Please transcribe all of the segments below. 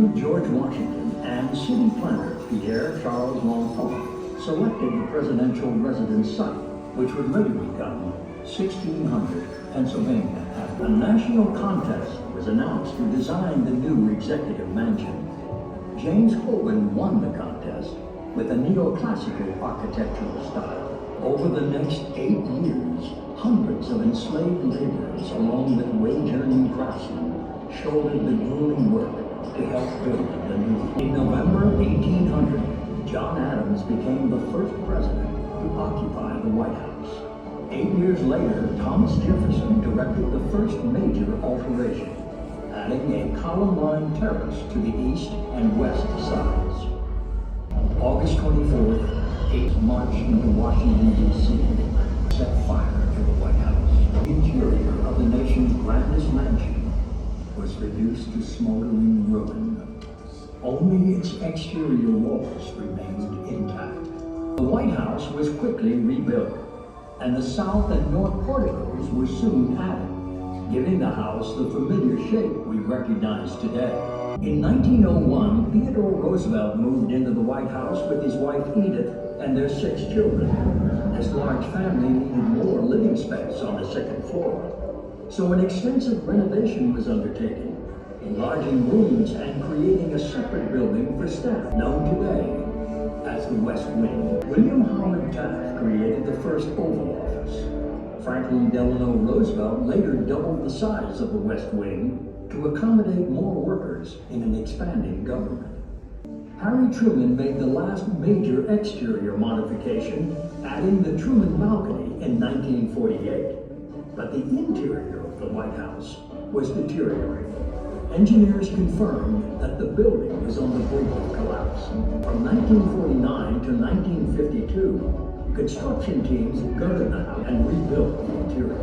President George Washington and city planner Pierre Charles L'Enfant selected the presidential residence site, which would later become 1600 Pennsylvania Avenue. A national contest was announced to design the new executive mansion. James Hogan won the contest with a neoclassical architectural style. Over the next 8 years, hundreds of enslaved laborers, along with wage-earning craftsmen, shouldered the grueling work to help build the new. In November 1800, John Adams became the first president to occupy the White House. 8 years later, Thomas Jefferson directed the first major alteration, adding a column-lined terrace to the east and west sides. August 24th, 8 marched into Washington, D.C., set fire to the White House. The interior of the nation's grandest mansion was reduced to smoldering ruin. Only its exterior walls remained intact. The White House was quickly rebuilt, and the south and north porticos were soon added, giving the house the familiar shape we recognize today. In 1901, Theodore Roosevelt moved into the White House with his wife Edith and their 6 children. This large family needed more living space on the second floor, so an extensive renovation was undertaken, enlarging rooms and creating a separate building for staff, known today as the West Wing. William Howard Taft created the first Oval Office. Franklin Delano Roosevelt later doubled the size of the West Wing to accommodate more workers in an expanding government. Harry Truman made the last major exterior modification, adding the Truman balcony in 1948. But the interior of the White House was deteriorating. Engineers confirmed that the building was on the brink of collapse. From 1949 to 1952, construction teams gutted the house and rebuilt the interior.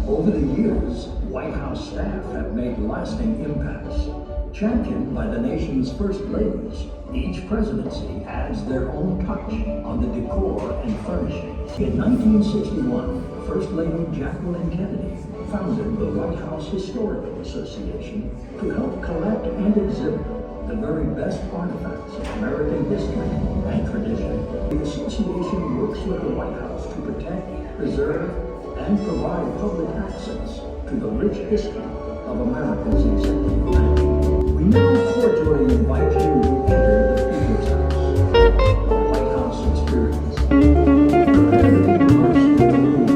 Over the years, White House staff have made lasting impacts. Championed by the nation's first ladies, each presidency adds their own touch on the decor and furnishings. In 1961, First Lady Jacqueline Kennedy founded the White House Historical Association to help collect and exhibit the very best artifacts of American history and tradition. The association works with the White House to protect, preserve, and provide public access to the rich history of America's executive mansion. We now cordially invite you to enter the People's House, the White House experience. Prepare to be immersed in the rooms.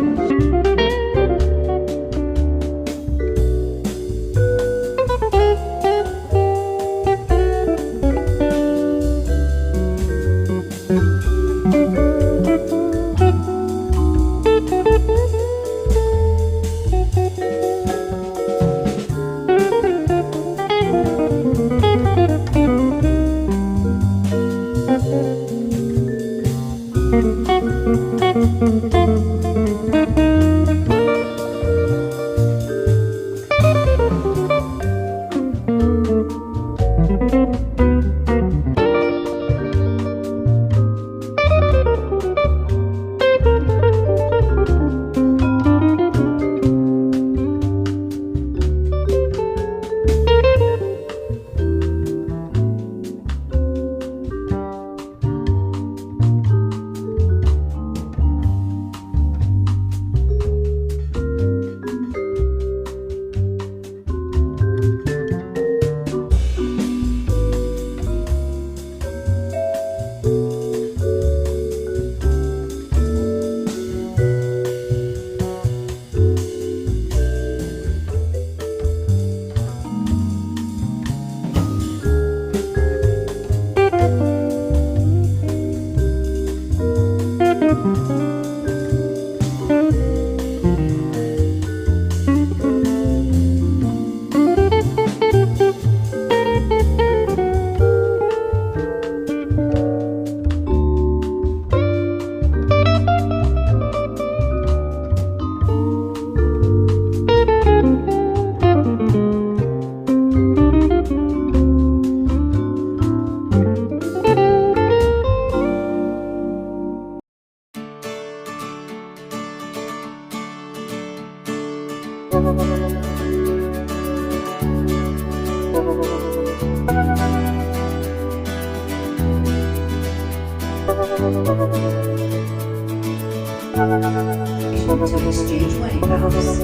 exchange wedding vows.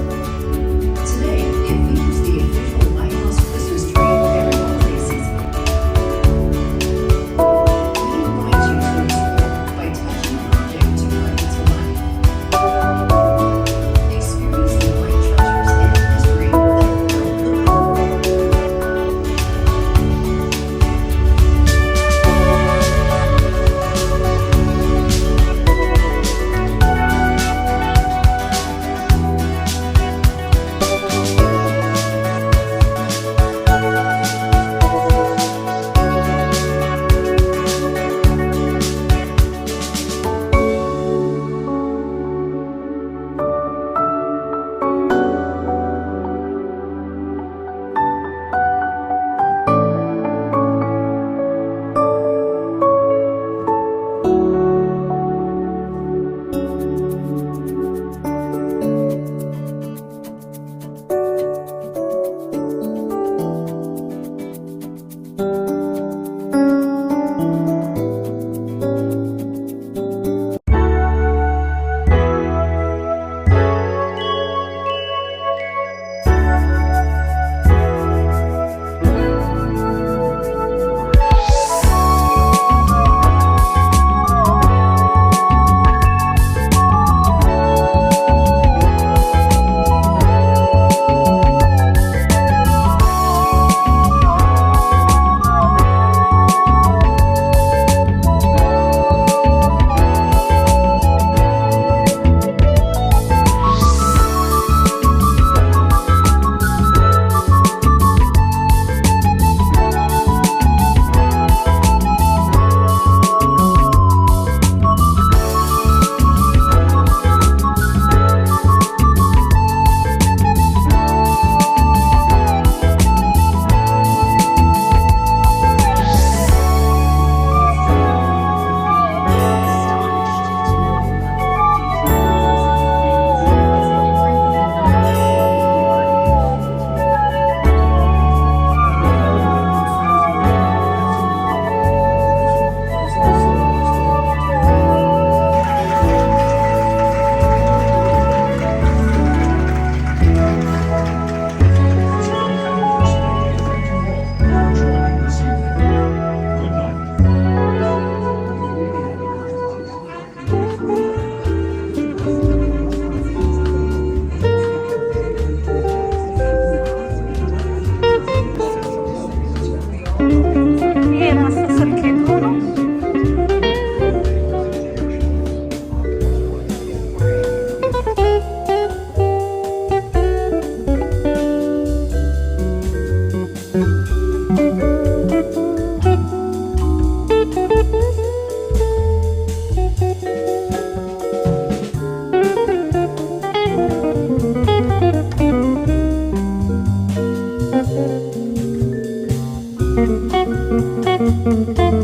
Today, it features the official White House Christmas tree every holiday season. We invite you to explore by touching the object to bring it to life. Experience the great treasures and history that fill the room. Thank you.